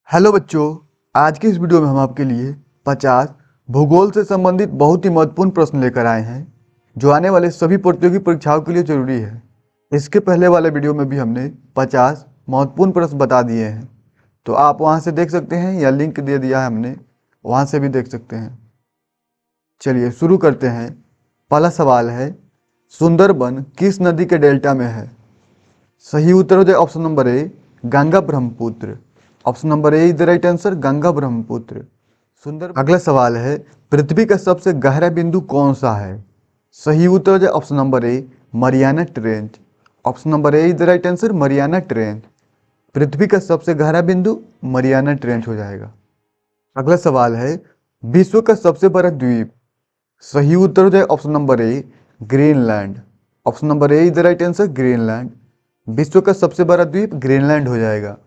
Hello बच्चों, आज की इस वीडियो में हम आपके लिए 50 भूगोल से संबंधित बहुत ही महत्वपूर्ण प्रश्न लेकर आए हैं जो आने वाले सभी प्रतियोगी परीक्षाओं के लिए जरूरी है। इसके पहले वाले वीडियो में भी हमने 50 महत्वपूर्ण प्रश्न बता दिए हैं, तो आप वहां से देख सकते हैं या लिंक दे दिया है हमने, वहां से भी देख सकते हैं। चलिए शुरू करते हैं। पहला सवाल है, सुंदरबन किस नदी के डेल्टा में है? सही उत्तर हो जाए option number A, Ganga Brahmaputra. Option number A is the right answer, Ganga Brahmaputra. सुंदर। अगला सवाल है, पृथ्वी का सबसे गहरा बिंदु कौन सा है? सही उत्तर हो जाए option number A, Mariana trench. Option number A is the right answer, Mariana trench. पृथ्वी का सबसे गहरा बिंदु मरियाना ट्रेंच हो जाएगा। अगला सवाल है, विश्व का सबसे बड़ा द्वीप? सही उत्तर हो जाए option number A, Greenland. Option number A is the right answer, Greenland. विश्व का सबसे बड़ा द्वीप ग्रीनलैंड हो जाएगा।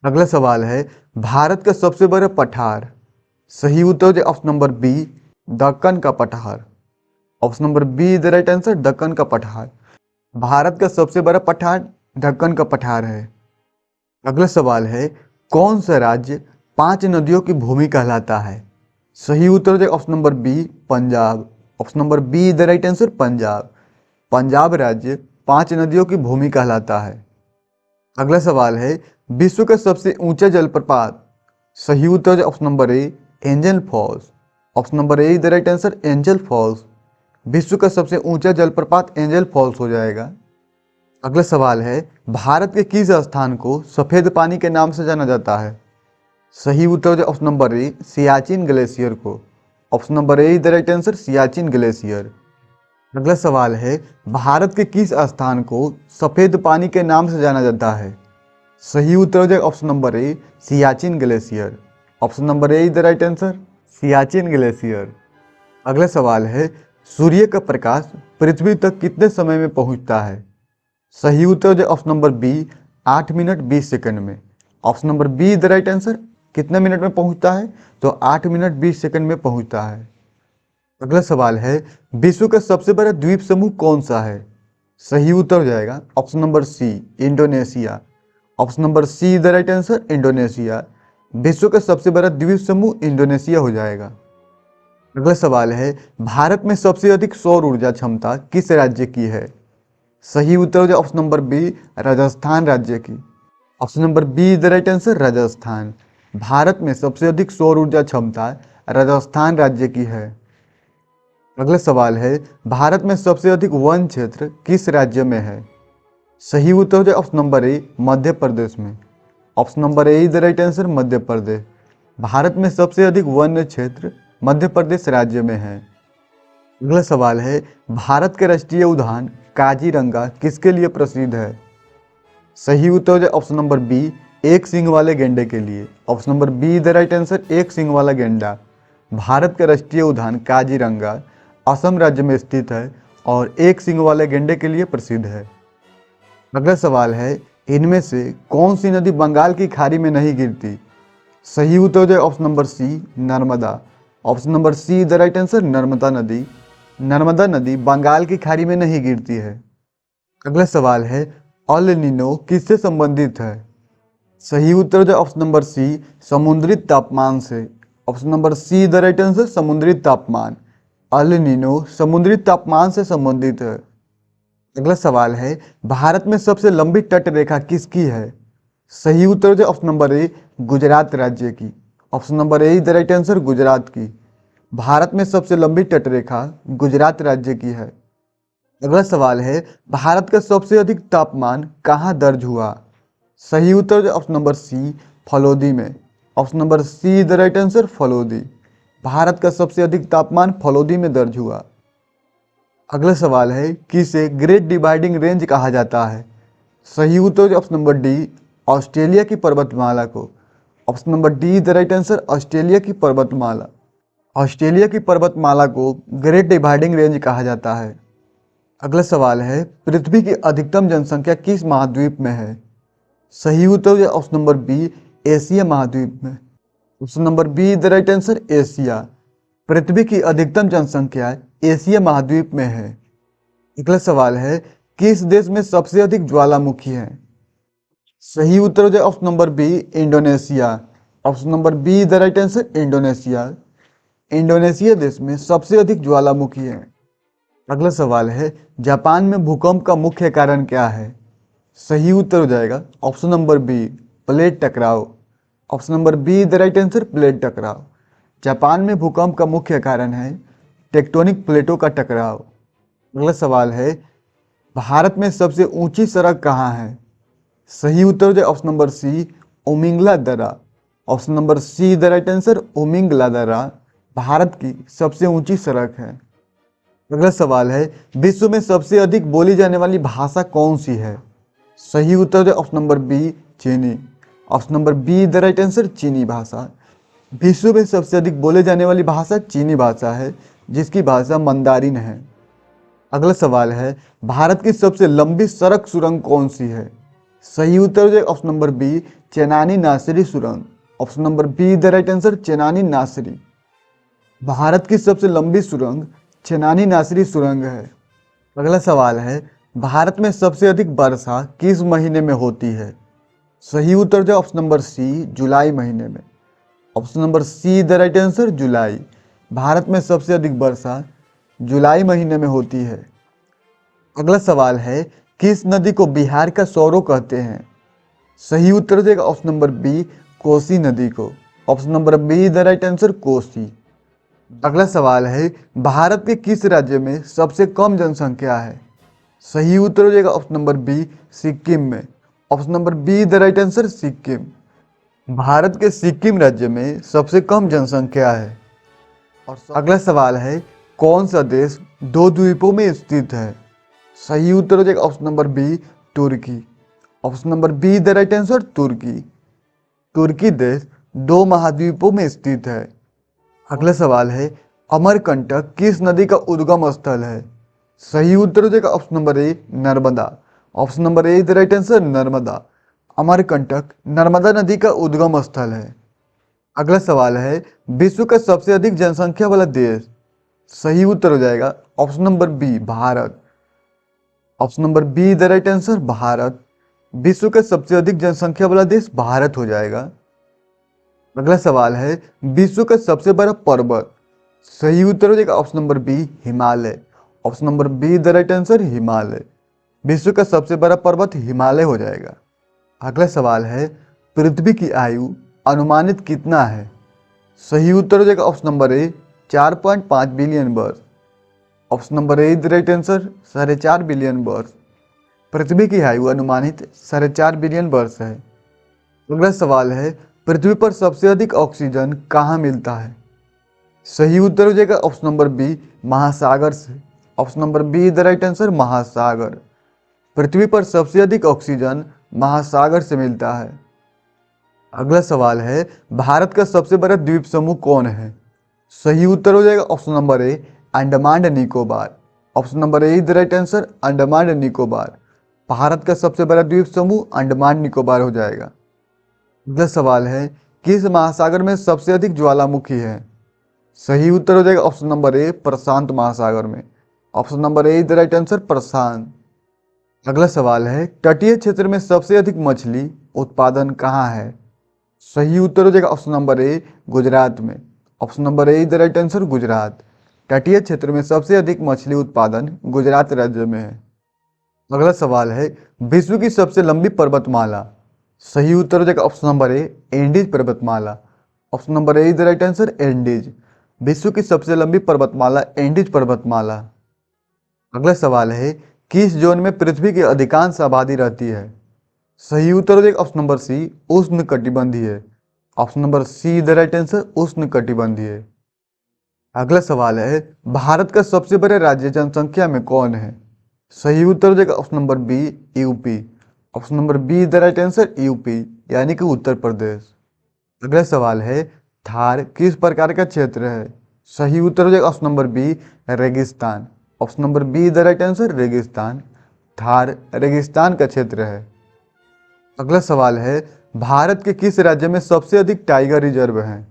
अगला सवाल है, भारत का सबसे बड़ा पठार? सही उत्तर हो जाए ऑप्शन नंबर बी, दक्कन का पठार। Option number B is the right answer, दक्कन का पठार। भारत का सबसे बड़ा पठार दक्कन का पठार है। अगला सवाल है, कौन सा राज्य 5 नदियों की भूमि कहलाता है? सही उत्तर हो जाए option number B, Punjab. Option number B is the right answer, Punjab. Punjab राज्य 5 नदियों की भूमि कहलाता है। अगला सवाल है, विश्व का सबसे ऊंचा जलप्रपात? सही उत्तर हो जाए option number A, Angel Falls. Option number A is the right answer, Angel Falls. विश्व का सबसे ऊंचा जलप्रपात एंजल फॉल्स हो जाएगा। अगला सवाल है, भारत के किस स्थान को सफेद पानी के नाम से जाना जाता है? सही उत्तर हो जाए option number A, Siachen glacier को। Option number A is the right answer, Siachen glacier. अगला सवाल है, भारत के किस स्थान को सफेद पानी के नाम से जाना जाता है? सही उत्तर हो जाए option number A, Siachen glacier. Option number A is the right answer, Siachen glacier. अगला सवाल है, सूर्य का प्रकाश पृथ्वी तक कितने समय में पहुंचता है? सही उत्तर हो जाए option number B, 8 minute 20 second में। Option number B is the right answer. कितने मिनट में पहुंचता है? तो 8 मिनट 20 सेकंड में पहुंचता है। अगला सवाल है, विश्व का सबसे बड़ा द्वीप समूह कौन सा है? सही उत्तर हो जाएगा option number C, Indonesia. Option number C the right answer, Indonesia. विश्व का सबसे बड़ा द्वीप समूह इंडोनेशिया हो जाएगा। अगला सवाल है, भारत में सबसे अधिक सौर ऊर्जा क्षमता किस राज्य की है? सही उत्तर हो जाए ऑप्शन नंबर बी, राजस्थान राज्य की। Option number B the right answer, Rajasthan. Bharat में सबसे अधिक सौर ऊर्जा क्षमता राजस्थान राज्य की है। अगला सवाल है, भारत में सबसे अधिक वन क्षेत्र किस राज्य में है? सही उत्तर हो जाए ऑप्शन नंबर ए, मध्य प्रदेश में। Option number A is the right answer, Madhya Pradesh. Bharat में सबसे अधिक वन क्षेत्र मध्य प्रदेश राज्य में है। अगला सवाल है, भारत के राष्ट्रीय उद्यान काजीरंगा किसके लिए प्रसिद्ध है? सही उत्तर हो जाए ऑप्शन नंबर बी, एक सींग वाले गेंडे के लिए। Option number B the right answer, एक सींग वाला गेंडा। भारत का राष्ट्रीय उद्यान काजीरंगा असम राज्य में स्थित है और एक सींग वाले गेंडे के लिए प्रसिद्ध है। अगला सवाल है, इनमें से कौन सी नदी बंगाल की खाड़ी में नहीं गिरती? सही उत्तर हो जाए option number C, Narmada. Option number C the right answer, Narmada नदी। नर्मदा नदी बंगाल की खाड़ी में नहीं गिरती है। अगला सवाल है, अल नीनो किससे संबंधित है? सही उत्तर हो जाए ऑप्शन नंबर सी, समुद्री तापमान से। Option number C the right answer, समुद्री तापमान। अल नीनो समुद्री तापमान से संबंधित है। अगला सवाल है, भारत में सबसे लंबी तट रेखा किसकी है? सही उत्तर हो जाए ऑप्शन नंबर ए, गुजरात राज्य की। Option number A the right answer, Gujarat की। भारत में सबसे लंबी तट रेखा गुजरात राज्य की है। अगला सवाल है, भारत का सबसे अधिक तापमान कहाँ दर्ज हुआ? सही उत्तर हो जाए ऑप्शन नंबर सी, फलोदी में। Option number C the right answer, Phalodi. Bharat का सबसे अधिक तापमान फलोदी में दर्ज हुआ। अगला सवाल है, किसे ग्रेट डिवाइडिंग रेंज कहा जाता है? सही उत्तर ऑप्शन नंबर डी, ऑस्ट्रेलिया की पर्वतमाला को। Option number D the right answer, Australia की पर्वतमाला। ऑस्ट्रेलिया की पर्वतमाला को ग्रेट डिवाइडिंग रेंज कहा जाता है। अगला सवाल है, पृथ्वी की अधिकतम जनसंख्या किस महाद्वीप में है? सही उत्तर ऑप्शन नंबर बी, एशिया महाद्वीप में। Option number B the right answer, Asia. पृथ्वी की अधिकतम जनसंख्या एशिया महाद्वीप में है। अगला सवाल है, किस देश में सबसे अधिक ज्वालामुखी है? सही उत्तर हो जाए option number B Indonesia. Option number B the right answer Indonesia. Indonesia देश में सबसे अधिक ज्वालामुखी है। अगला सवाल है, जापान में भूकंप का मुख्य कारण क्या है? सही उत्तर हो जाएगा ऑप्शन नंबर बी प्लेट टकराव। Option number B the right answer plate टकराव। जापान में भूकंप का मुख्य कारण है टेक्टोनिक प्लेटों का टकराव। अगला सवाल है, भारत में सबसे ऊंची सड़क कहाँ है? सही उत्तर हो जाए ऑप्शन नंबर सी उमिंगला दर्रा। Option number C the right answer Umlingla दर्रा भारत की सबसे ऊंची सड़क है। अगला सवाल है, विश्व में सबसे अधिक बोली जाने वाली भाषा कौन सी है? सही उत्तर है ऑप्शन नंबर बी चीनी। Option number B the right answer चीनी भाषा। विश्व में सबसे अधिक बोले जाने वाली भाषा चीनी भाषा है, जिसकी भाषा मंदारिन है। अगला सवाल है, भारत की सबसे लंबी सड़क सुरंग कौन सी है? सही उत्तर है option number B Chenani Nashri सुरंग। Option number B the right answer Chenani Nashri. Bharat की सबसे लंबी सुरंग चेनानी नासिरी सुरंग है। अगला सवाल है, भारत में सबसे अधिक वर्षा किस महीने में होती है? सही उत्तर है ऑप्शन नंबर सी जुलाई महीने में। Option number C the right answer July. Bharat में सबसे अधिक वर्षा जुलाई महीने में होती है। अगला सवाल है, किस नदी को बिहार का सौरो कहते हैं? सही उत्तर देगा ऑप्शन नंबर बी कोसी नदी को। Option number B the right answer Kosi. अगला सवाल है, भारत के किस राज्य में सबसे कम जनसंख्या है? सही उत्तर हो जाएगा ऑप्शन नंबर बी सिक्किम में। Option number B the right answer Sikkim. Bharat के सिक्किम राज्य में सबसे कम जनसंख्या है। और अगला सवाल है, कौन सा देश दो द्वीपों में स्थित है? सही उत्तर हो जाएगा ऑप्शन नंबर बी तुर्की। Option number B the right answer तुर्की। तुर्की देश दो महाद्वीपों में स्थित है। अगला सवाल है, अमरकंटक किस नदी का उद्गम स्थल है? सही उत्तर हो जाएगा option number A Narmada. Option number A the right answer Narmada. Amarkantak Narmada नदी का उद्गम स्थल है। अगला सवाल है, विश्व का सबसे अधिक जनसंख्या वाला देश? सही उत्तर हो जाएगा option number B Bharat. Option number B the right answer Bharat. विश्व का सबसे अधिक जनसंख्या वाला देश भारत हो जाएगा। अगला सवाल है, विश्व का सबसे बड़ा पर्वत? सही उत्तर हो जाएगा option number B Himalaya. Option number B the right answer Himalaya. विश्व का सबसे बड़ा पर्वत हिमालय हो जाएगा। अगला सवाल है, पृथ्वी की आयु अनुमानित कितना है? सही उत्तर हो जाएगा ऑप्शन नंबर ए 4.5 बिलियन वर्ष। Option number A the right answer 4.5 billion वर्ष। पृथ्वी की आयु अनुमानित 4.5 बिलियन वर्ष है। अगला सवाल है, पृथ्वी पर सबसे अधिक ऑक्सीजन कहाँ मिलता है? सही उत्तर हो जाएगा ऑप्शन नंबर बी महासागर से। Option number B the right answer महासागर। पृथ्वी पर सबसे अधिक ऑक्सीजन महासागर से मिलता है। अगला सवाल है, भारत का सबसे बड़ा द्वीप समूह कौन है? सही उत्तर हो जाएगा option number A Andaman and Nicobar. Option number A the right answer Andaman and Nicobar. Bharat का सबसे बड़ा द्वीप समूह अंडमान निकोबार हो जाएगा। अगला सवाल है, किस महासागर में सबसे अधिक ज्वालामुखी है? सही उत्तर हो जाएगा ऑप्शन नंबर ए प्रशांत महासागर में। Option number A the right answer प्रशांत। अगला सवाल है, तटीय क्षेत्र में सबसे अधिक मछली उत्पादन कहाँ है? सही उत्तर हो जाएगा ऑप्शन नंबर ए गुजरात में। Option number A the right answer Gujarat. तटीय क्षेत्र में सबसे अधिक मछली उत्पादन गुजरात राज्य में है। अगला सवाल है, विश्व की सबसे लंबी पर्वतमाला? सही उत्तर हो जाएगा ऑप्शन नंबर ए एंडीज पर्वतमाला। Option number A the right answer Andes. विश्व की सबसे लंबी पर्वतमाला एंडीज पर्वतमाला। अगला सवाल है, किस जोन में पृथ्वी की अधिकांश आबादी रहती है? सही उत्तर हो जाएगा ऑप्शन नंबर सी उष्ण कटिबंधीय। Option number C the right answer उष्ण कटिबंधीय। अगला सवाल है, भारत का सबसे बड़ा राज्य जनसंख्या में कौन है? सही उत्तर हो जाएगा option number B UP. Option number B the right answer UP यानी कि उत्तर प्रदेश। अगला सवाल है, थार किस प्रकार का क्षेत्र है? सही उत्तर हो जाएगा ऑप्शन नंबर बी रेगिस्तान। Option number B the right answer रेगिस्तान। थार रेगिस्तान का क्षेत्र है। अगला सवाल है, भारत के किस राज्य में सबसे अधिक टाइगर रिजर्व हैं?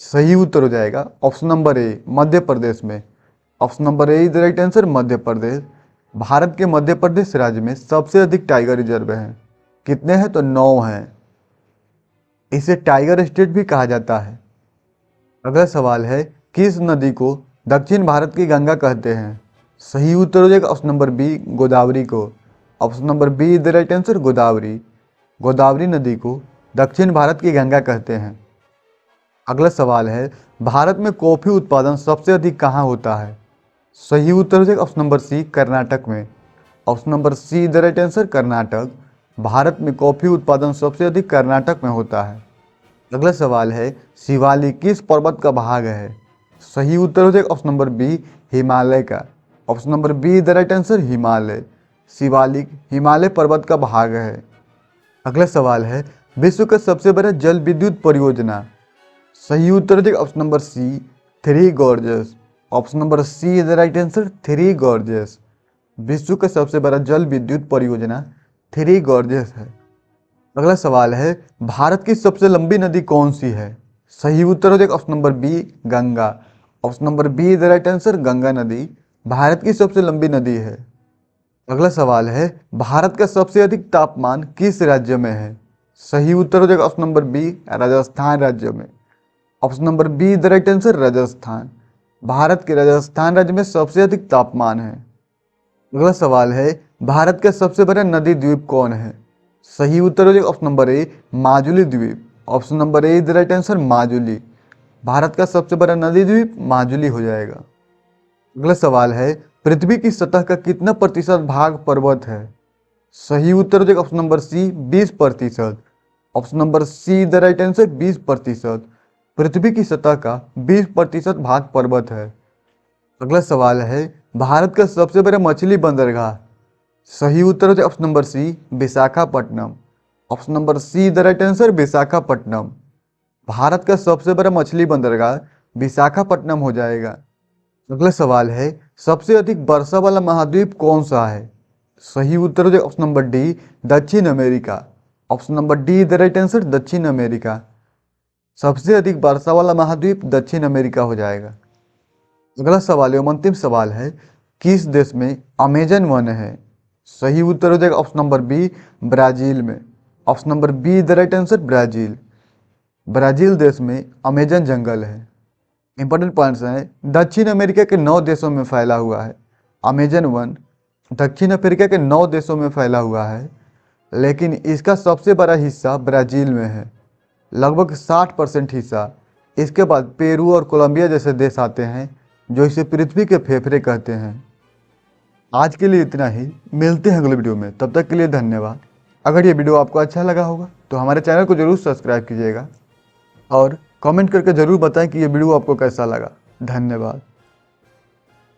सही उत्तर हो जाएगा ऑप्शन नंबर ए मध्य प्रदेश में। Option number A the right answer Madhya Pradesh. Bharat के मध्य प्रदेश राज्य में सबसे अधिक टाइगर रिजर्व हैं। कितने हैं? तो 9 हैं। इसे टाइगर स्टेट भी कहा जाता है। अगला सवाल है, किस नदी को दक्षिण भारत की गंगा कहते हैं? सही उत्तर हो जाएगा ऑप्शन नंबर बी, गोदावरी को। Option number B is the right answer, Godavari. Godavari नदी को दक्षिण भारत की गंगा कहते हैं। अगला सवाल है, भारत में कॉफी उत्पादन सबसे अधिक कहाँ होता है? सही उत्तर हो जाएगा ऑप्शन नंबर सी, कर्नाटक में। Option number C the right answer, Karnataka. Bharat में कॉफी उत्पादन सबसे अधिक कर्नाटक में होता है। अगला सवाल है, शिवालिक किस पर्वत का भाग है? सही उत्तर हो जाएगा ऑप्शन नंबर बी, हिमालय का। Option number B the right answer, Himalaya. Shivalik Himalaya पर्वत का भाग है। अगला सवाल है, विश्व का सबसे बड़ा जल विद्युत परियोजना? सही उत्तर हो जाएगा option number C, three Gorges. Option number C is the right answer, three Gorges. विश्व का सबसे बड़ा जल विद्युत परियोजना थ्री गॉर्जेस है। अगला सवाल है, भारत की सबसे लंबी नदी कौन सी है? सही उत्तर हो जाएगा option number B, Ganga. Option number B is the right answer, Ganga नदी भारत की सबसे लंबी नदी है। अगला सवाल है, भारत का सबसे अधिक तापमान किस राज्य में है? सही उत्तर हो जाएगा ऑप्शन नंबर बी, राजस्थान राज्य में। Option number B the right answer, Rajasthan. Bharat के राजस्थान राज्य में सबसे अधिक तापमान है। अगला सवाल है, भारत का सबसे बड़ा नदी द्वीप कौन है? सही उत्तर हो जाएगा ऑप्शन नंबर ए, माजुली द्वीप। Option number A is the right answer, Majuli. Bharat का सबसे बड़ा नदी द्वीप माजुली हो जाएगा। अगला सवाल है, पृथ्वी की सतह का कितना प्रतिशत भाग पर्वत है? सही उत्तर हो जाएगा option number C, 20%। Option number C the right answer, 20%। पृथ्वी की सतह का 20% भाग पर्वत है। अगला सवाल है, भारत का सबसे बड़ा मछली बंदरगाह? सही उत्तर हो जाए option number C, Visakhapatnam. Option number C the right answer, Visakhapatnam. Bharat का सबसे बड़ा मछली बंदरगाह विशाखापट्टनम हो जाएगा। अगला सवाल है, सबसे अधिक वर्षा वाला महाद्वीप कौन सा है? सही उत्तर हो जाए ऑप्शन नंबर डी, दक्षिण America. Option number D the right answer, दक्षिण अमेरिका। सबसे अधिक वर्षा वाला महाद्वीप दक्षिण अमेरिका हो जाएगा। अगला सवाल एवं अंतिम सवाल है, किस देश में अमेजन वन है? सही उत्तर हो जाएगा ऑप्शन नंबर बी, ब्राजील में। Option number B the right answer, Brazil. Brazil देश में अमेजन जंगल है। इंपॉर्टेंट पॉइंट्स हैं, दक्षिण अमेरिका के 9 देशों में फैला हुआ है अमेजन वन। दक्षिण अफ्रीका के 9 देशों में फैला हुआ है, लेकिन इसका सबसे बड़ा हिस्सा ब्राज़ील में है, लगभग 60% हिस्सा। इसके बाद पेरू और कोलंबिया जैसे देश आते हैं जो इसे पृथ्वी के फेफड़े कहते हैं। आज के लिए इतना ही, मिलते हैं अगले वीडियो में, तब तक के लिए धन्यवाद। अगर ये वीडियो आपको अच्छा लगा होगा तो हमारे चैनल को जरूर सब्सक्राइब कीजिएगा और कमेंट करके ज़रूर बताएं कि ये वीडियो आपको कैसा लगा। धन्यवाद।